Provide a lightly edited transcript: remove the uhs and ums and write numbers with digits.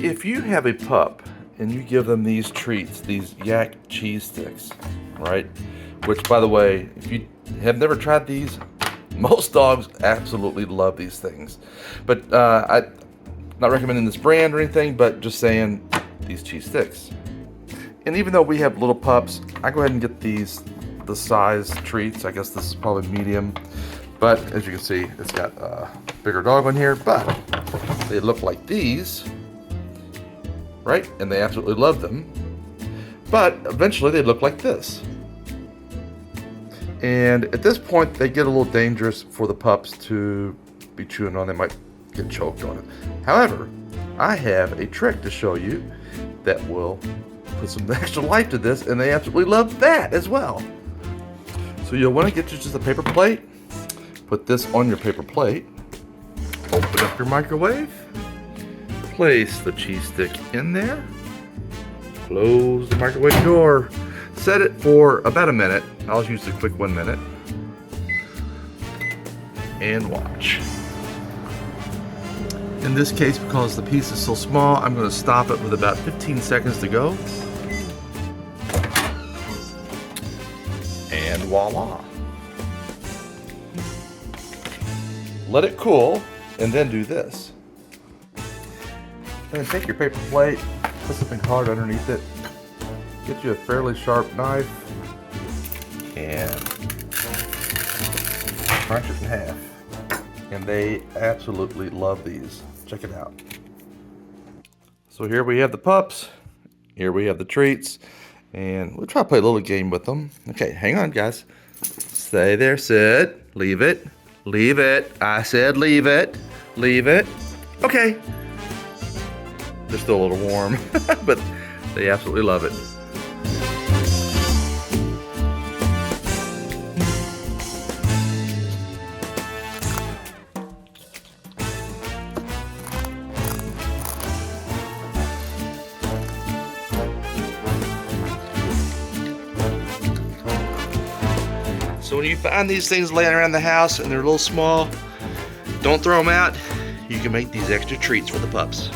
If you have a pup and you give them these treats, these Yak Cheese sticks, right? Which, by the way, if you have never tried these, most dogs absolutely love these things. But I'm not recommending this brand or anything, but just saying these cheese sticks. And even though we have little pups, I go ahead and get these, the size treats. I guess this is probably medium. But as you can see, it's got a bigger dog on here, but they look like these, right? And they absolutely love them. But eventually they look like this. And at this point, they get a little dangerous for the pups to be chewing on. They might get choked on it. However, I have a trick to show you that will put some extra life to this, and they absolutely love that as well. So you'll want to get you just a paper plate. Put this on your paper plate. Open up your microwave. Place the cheese stick in there. Close the microwave door. Set it for about a minute. I'll use a quick 1 minute. And watch. In this case, because the piece is so small, I'm going to stop it with about 15 seconds to go. And voila. Let it cool, and then do this. Then take your paper plate, put something hard underneath it, get you a fairly sharp knife, and crunch it in half. And they absolutely love these. Check it out. So here we have the pups, here we have the treats, and we'll try to play a little game with them. Okay, hang on guys. Stay there, sit, leave it. Leave it. I said leave it. Leave it. Okay. They're still a little warm, but they absolutely love it. So when you find these things laying around the house and they're a little small, don't throw them out. You can make these extra treats for the pups.